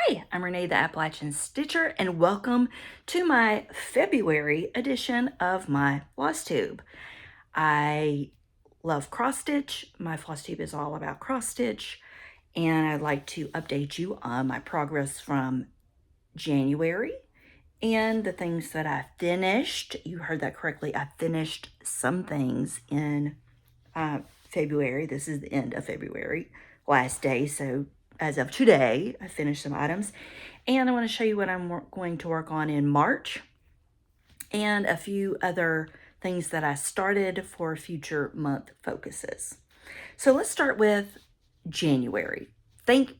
Hi, I'm Renee the Appalachian Stitcher, and welcome to my February edition of my floss tube. I love cross stitch. My floss tube is all about cross stitch, and I'd like to update you on my progress from January and the things that I finished. You heard that correctly. I finished some things in February. This is the end of February, last day. So as of today, I finished some items. And I want to show you what I'm going to work on in March and a few other things that I started for future month focuses. So let's start with January. Thank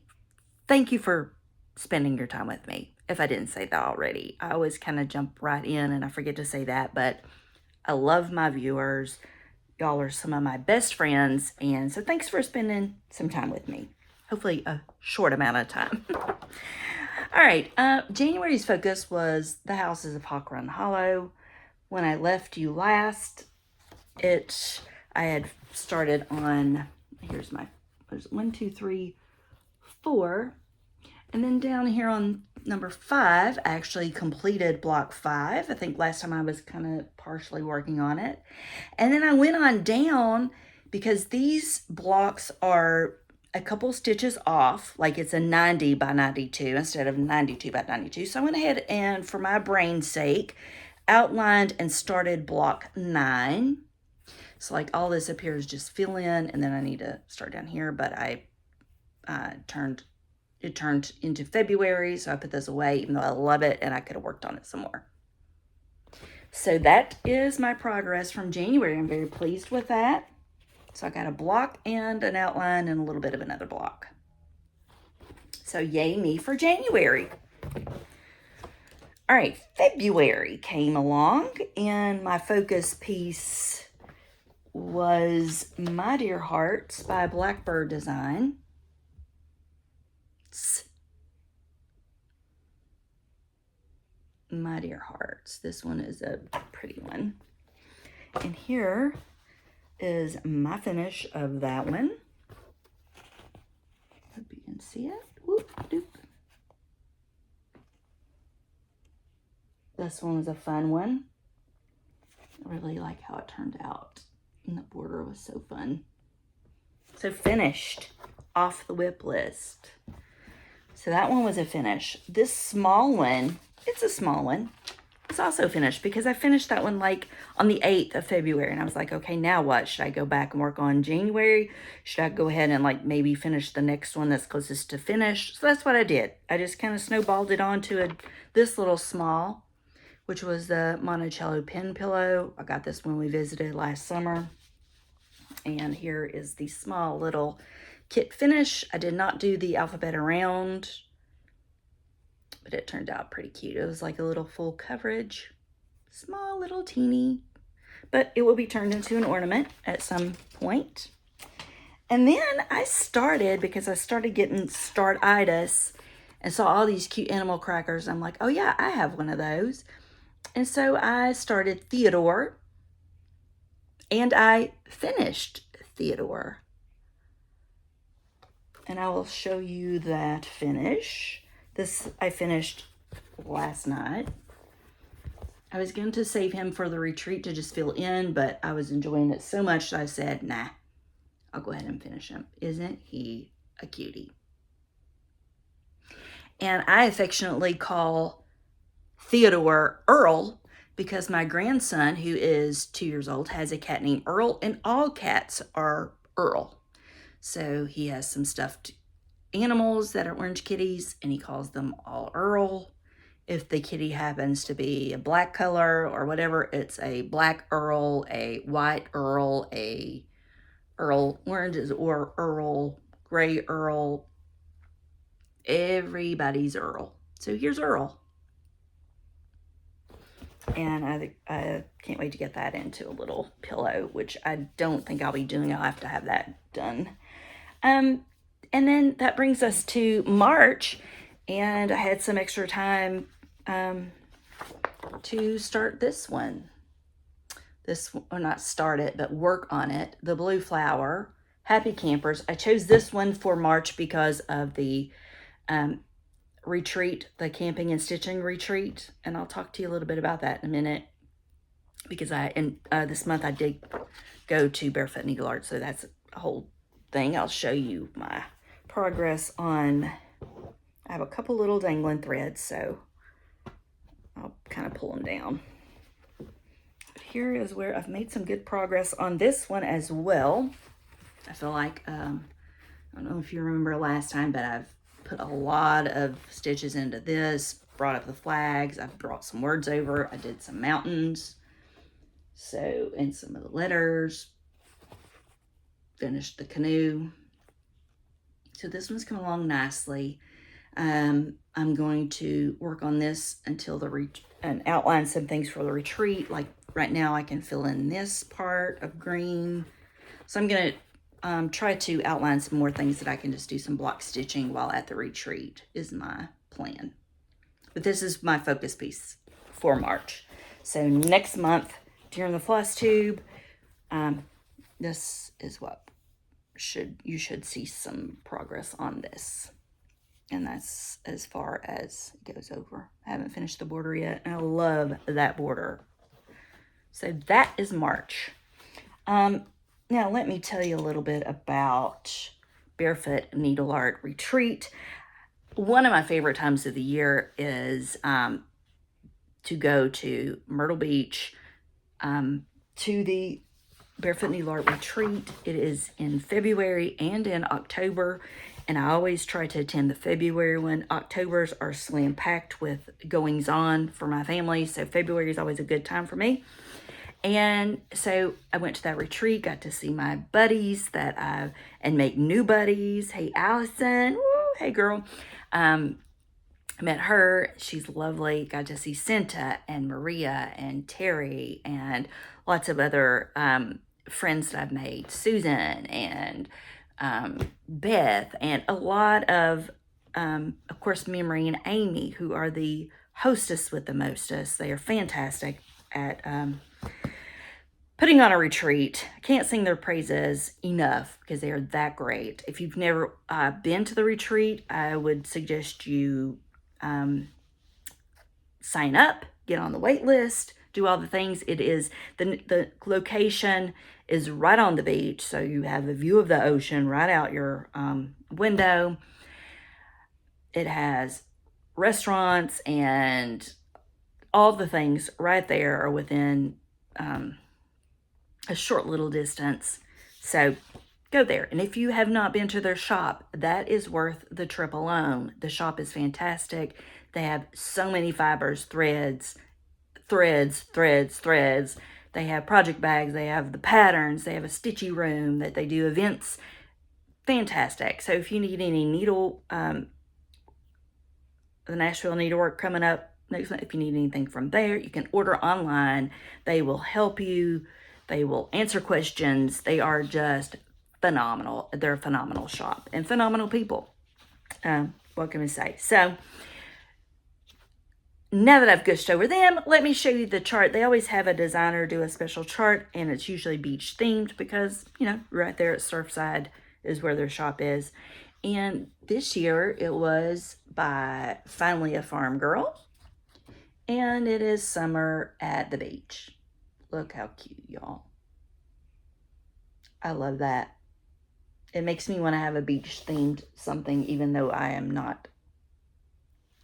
you for spending your time with me. If I didn't say that already, I always kind of jump right in and I forget to say that, but I love my viewers. Y'all are some of my best friends, and so thanks for spending some time with me. Hopefully a short amount of time. All right, January's focus was the houses of Hawk Run Hollow. When I left you last, I had started on, there's 1, 2, 3, 4. And then down here on number 5, I actually completed block 5. I think last time I was kind of partially working on it. And then I went on down because these blocks are a couple stitches off, like it's a 90 by 92 instead of 92 by 92. So I went ahead and, for my brain's sake, outlined and started block 9. So like all this up here is just fill in, and then I need to start down here, but it turned into February, so I put this away, even though I love it and I could have worked on it some more. So that is my progress from January. I'm very pleased with that. So I got a block and an outline and a little bit of another block. So yay me for January. All right, February came along, and my focus piece was My Dear Hearts by Blackbird Design. My Dear Hearts. This one is a pretty one. And here is my finish of that one. Hope you can see it. Whoop, doop. This one was a fun one. I really like how it turned out. And the border was so fun. So finished, off the whip list. So that one was a finish. This small one, it's a small one. It's also finished because I finished that one like on the 8th of February, and I was like, okay, now what? Should I go back and work on January? Should I go ahead and like maybe finish the next one that's closest to finish? So that's what I did. I just kind of snowballed it onto this little small, which was the Monticello Pen Pillow. I got this when we visited last summer. And here is the small little kit finish. I did not do the alphabet around, but it turned out pretty cute. It was like a little full coverage, small little teeny, but it will be turned into an ornament at some point. And then I started, because I started getting start-itis and saw all these cute animal crackers. I'm like, oh yeah, I have one of those. And so I started Theodore, and I finished Theodore. And I will show you that finish. This I finished last night. I was going to save him for the retreat to just fill in, but I was enjoying it so much that I said, nah, I'll go ahead and finish him. Isn't he a cutie? And I affectionately call Theodore Earl because my grandson, who is 2 years old, has a cat named Earl, and all cats are Earl. So he has some stuffed animals that are orange kitties, and he calls them all Earl. If the kitty happens to be a black color or whatever, it's a black Earl, a white Earl, a Earl orange, or Earl gray Earl. Everybody's Earl. So here's Earl. And I can't wait to get that into a little pillow, which I don't think I'll be doing. I'll have to have that done. And then that brings us to March, and I had some extra time to start this one. Or not start it, but work on it. The Blue Flower, Happy Campers. I chose this one for March because of the retreat, the camping and stitching retreat, and I'll talk to you a little bit about that in a minute, because this month I did go to Barefoot Needle Art, so that's a whole thing. I'll show you my progress on, I have a couple little dangling threads, so I'll kind of pull them down. But here is where I've made some good progress on this one as well. I feel like, I don't know if you remember last time, but I've put a lot of stitches into this, brought up the flags, I've brought some words over, I did some mountains, so, and some of the letters, finished the canoe. So this one's come along nicely. I'm going to work on this until and outline some things for the retreat. Like right now I can fill in this part of green. So I'm going to try to outline some more things that I can just do some block stitching while at the retreat is my plan. But this is my focus piece for March. So next month during the floss tube, this is what you should see some progress on this. And that's as far as it goes over. I haven't finished the border yet, and I love that border. So that is March. Now let me tell you a little bit about Barefoot Needle Art Retreat. One of my favorite times of the year is to go to Myrtle Beach to the Barefoot Needle Art Retreat. It is in February and in October, and I always try to attend the February one. Octobers are slam packed with goings on for my family, so February is always a good time for me. And so I went to that retreat, got to see my buddies and make new buddies. Hey, Allison. Woo, hey, girl. I met her. She's lovely. Got to see Cinta and Maria and Terry and lots of other friends that I've made. Susan and Beth, and a lot of course, Memory and Amy, who are the hostess with the mostest. They are fantastic at putting on a retreat. I can't sing their praises enough because they are that great. If you've never been to the retreat, I would suggest you sign up, get on the wait list, do all the things. It is, the location is right on the beach, so you have a view of the ocean right out your window. It has restaurants and all the things right there are within a short little distance. So go there. And if you have not been to their shop, that is worth the trip alone. The shop is fantastic. They have so many fibers, threads. They have project bags. They have the patterns. They have a stitchy room that they do events. Fantastic. So if you need any needle, the Nashville Needlework coming up next month, if you need anything from there, you can order online. They will help you. They will answer questions. They are just phenomenal. They're a phenomenal shop and phenomenal people. What can I say? So now that I've gushed over them, let me show you the chart. They always have a designer do a special chart, and it's usually beach themed because, you know, right there at Surfside is where their shop is. And this year it was by Finally a Farm Girl, and it is summer at the beach. Look how cute, y'all. I love that. It makes me want to have a beach themed something, even though I am not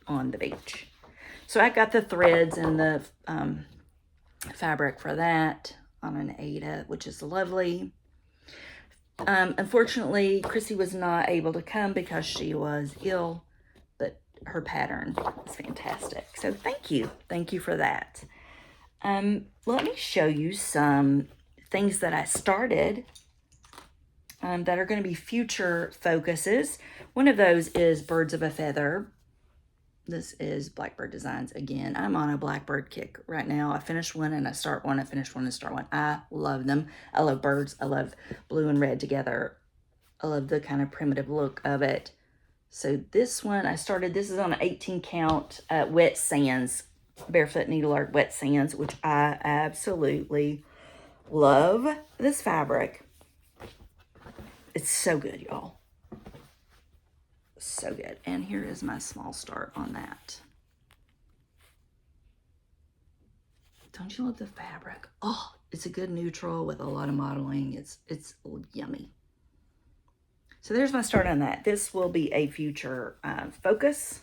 on the beach. So I got the threads and the fabric for that on an Aida, which is lovely. Unfortunately, Chrissy was not able to come because she was ill, but her pattern is fantastic. So thank you. Thank you for that. Let me show you some things that I started that are going to be future focuses. One of those is Birds of a Feather. This is Blackbird Designs again. I'm on a Blackbird kick right now. I finished one and I start one. I finished one and start one. I love them. I love birds. I love blue and red together. I love the kind of primitive look of it. So this one I started, this is on an 18 count Wet Sands, Barefoot Needle Art Wet Sands, which I absolutely love this fabric. It's so good, y'all. So good. And here is my small start on that. Don't you love the fabric? Oh, it's a good neutral with a lot of modeling. It's yummy. So there's my start on that. This will be a future focus.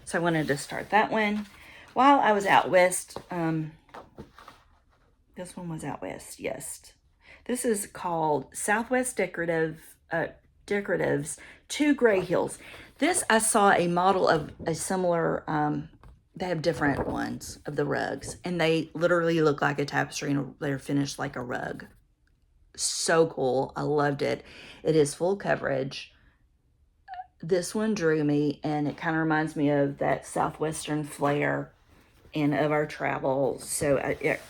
So I wanted to start that one. While I was out west, this one was out west, yes. This is called Southwest Decoratives 2 Gray Hills. This, I saw a model of a similar, they have different ones of the rugs, and they literally look like a tapestry, and they're finished like a rug. So cool. I loved it. It is full coverage. This one drew me, and it kind of reminds me of that Southwestern flair and of our travel. So it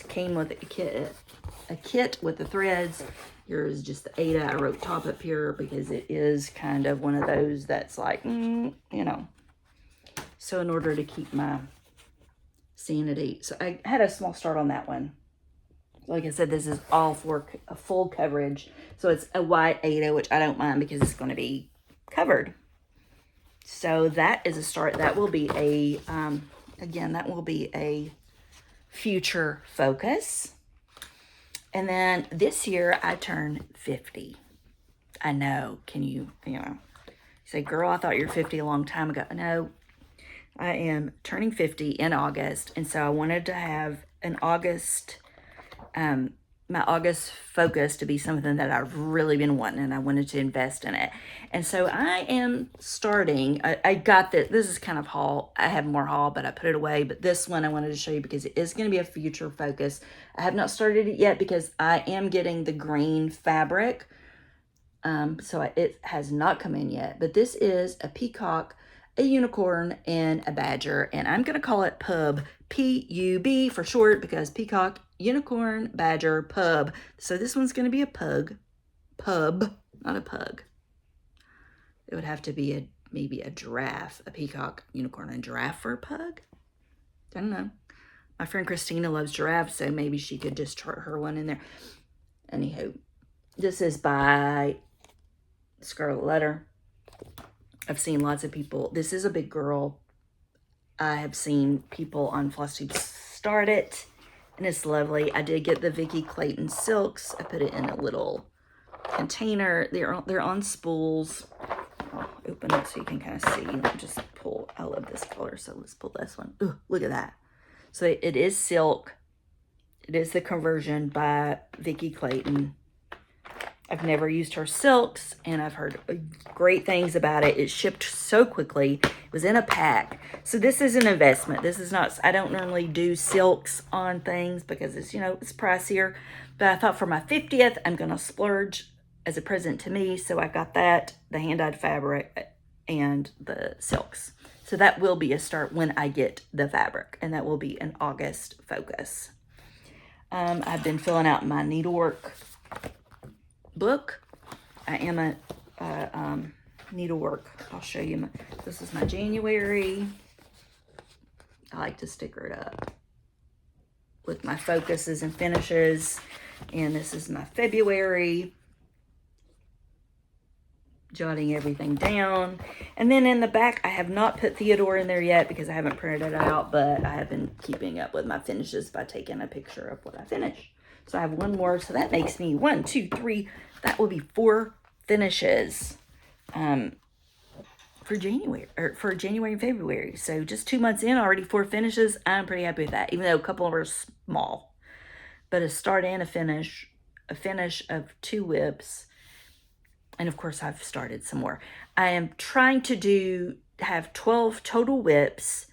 came with a kit with the threads. Here's just the Ada. I wrote top up here because it is kind of one of those that's like, you know. So in order to keep my sanity. So I had a small start on that one. Like I said, this is all for a full coverage. So it's a white Ada, which I don't mind because it's going to be covered. So that is a start. That will be a, again, that will be a future focus. And then this year I turned 50. I know. Can you say, girl, I thought you were 50 a long time ago. No, I am turning 50 in August. And so I wanted to have an August, my August focus to be something that I've really been wanting, and I wanted to invest in it. And so I am starting, I got this is kind of haul. I have more haul, but I put it away. But this one I wanted to show you because it is going to be a future focus. I have not started it yet because I am getting the green fabric. So it has not come in yet. But this is a peacock, a unicorn, and a badger. And I'm going to call it Pub, P-U-B for short, because peacock, unicorn, badger, pub. So this one's going to be a pub, not a pug. It would have to be maybe a giraffe, a peacock, unicorn, and giraffe for a pug. I don't know. My friend Christina loves giraffes, so maybe she could just chart her one in there. Anywho, this is by Scarlet Letter. I've seen lots of people. This is a big girl. I have seen people on FlossTube start it, and it's lovely. I did get the Vicki Clayton silks. I put it in a little container. They're on spools. I'll open it so you can kind of see. Just pull. I love this color, so let's pull this one. Ooh, look at that. So it is silk. It is the conversion by Vicki Clayton. I've never used her silks, and I've heard great things about it. It shipped so quickly. It was in a pack. So this is an investment. This is not, I don't normally do silks on things because it's, it's pricier. But I thought for my 50th, I'm going to splurge as a present to me. So I got that, the hand-dyed fabric, and the silks. So that will be a start when I get the fabric, and that will be an August focus. I've been filling out my needlework book. I am a needlework. I'll show you. This is my January. I like to sticker it up with my focuses and finishes. And this is my February. Jotting everything down. And then in the back, I have not put Theodore in there yet because I haven't printed it out, but I have been keeping up with my finishes by taking a picture of what I finished. So I have one more. So that makes me 1, 2, 3. That will be 4 finishes for January and February. So just 2 months in, already 4 finishes. I'm pretty happy with that, even though a couple of them are small. But a start and a finish of 2 whips. And of course, I've started some more. I am trying to have 12 total whips.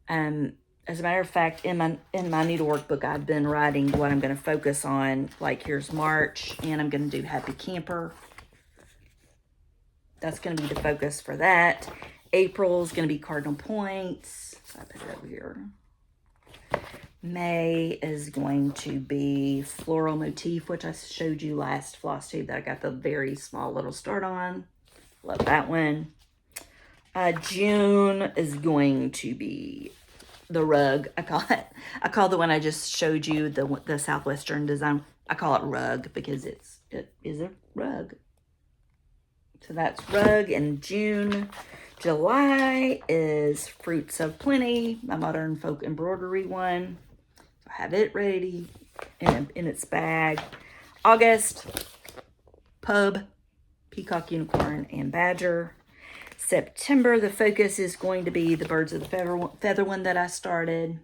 As a matter of fact, in my needlework book, I've been writing what I'm going to focus on. Like here's March, and I'm going to do Happy Camper. That's going to be the focus for that. April is going to be Cardinal Points. So I put it over here. May is going to be Floral Motif, which I showed you last floss tube that I got the very small little start on. Love that one. June is going to be the rug. I call the one I just showed you, the Southwestern design, I call it rug because it is a rug. So that's rug in June. July is Fruits of Plenty, my modern folk embroidery one. So I have it ready in its bag. August, Pub, Peacock, Unicorn, and Badger. September, the focus is going to be the Birds of the Feather one that I started.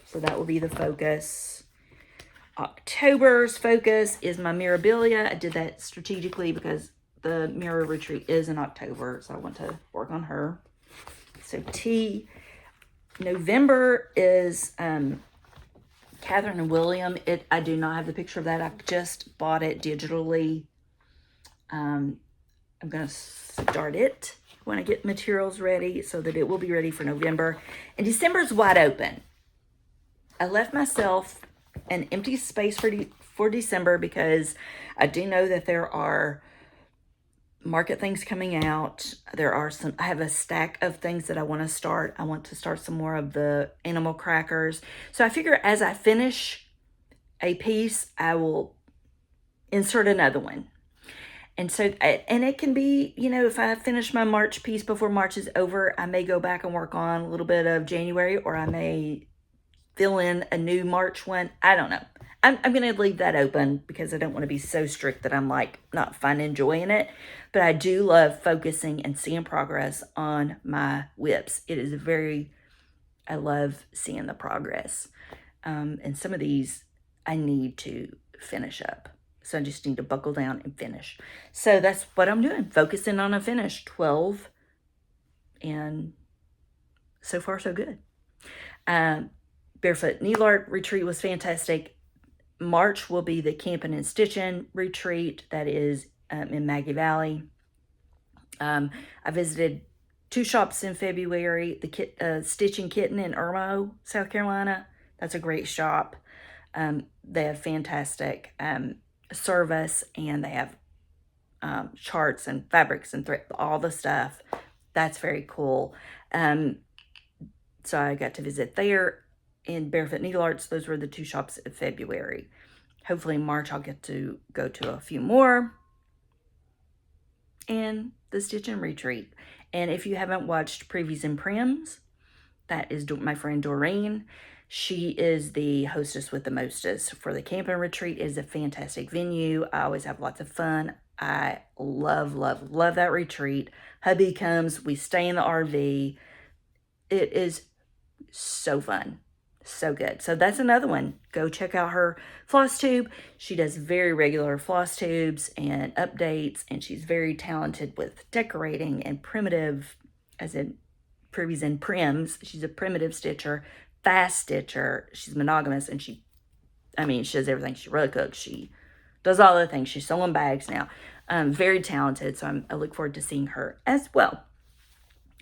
So that will be the focus. October's focus is my Mirabilia. I did that strategically because the Mirror Retreat is in October, so I want to work on her. So T. November is Catherine and William. I do not have the picture of that. I just bought it digitally. I'm going to start it when I get materials ready so that it will be ready for November. And December is wide open. I left myself an empty space for December because I do know that there are market things coming out. I have a stack of things that I want to start. I want to start some more of the animal crackers. So I figure as I finish a piece, I will insert another one. And so, and it can be, if I finish my March piece before March is over, I may go back and work on a little bit of January, or I may fill in a new March one. I don't know. I'm going to leave that open because I don't want to be so strict that I'm like not finding joy in it. But I do love focusing and seeing progress on my whips. I love seeing the progress. And some of these I need to finish up. So I just need to buckle down and finish. So that's what I'm doing, focusing on a finish. 12. And so far, so good. Barefoot Needle Art retreat was fantastic. March will be the Camping and Stitching retreat that is in Maggie Valley. I visited 2 shops in February. The Stitching Kitten in Irmo, South Carolina. That's a great shop. They have fantastic service, and they have charts and fabrics and thread, all the stuff. That's very cool. So I got to visit there. In Barefoot Needle Arts, those were the 2 shops in February. Hopefully in March I'll get to go to a few more. And the Stitching Retreat. And if you haven't watched Previews and Prims, that is my friend Doreen. She is the hostess with the mostest for the Camping Retreat. It is a fantastic venue. I always have lots of fun. I love, love, love that retreat. Hubby comes, we stay in the RV. It is so fun. So good. So that's another one. Go check out her floss tube. She does very regular floss tubes and updates, and she's very talented with decorating and primitive, as in Privs and Prims. She's a primitive stitcher, fast stitcher. She's monogamous, and she does everything. She really cooks. She does all the things. She's sewing bags now. Very talented, so I look forward to seeing her as well.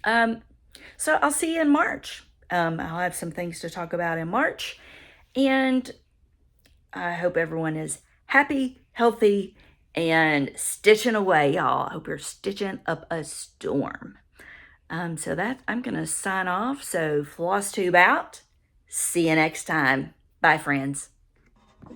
So I'll see you in March. I'll have some things to talk about in March, and I hope everyone is happy, healthy, and stitching away, y'all. I hope you're stitching up a storm. So I'm going to sign off. So floss tube out. See you next time. Bye, friends.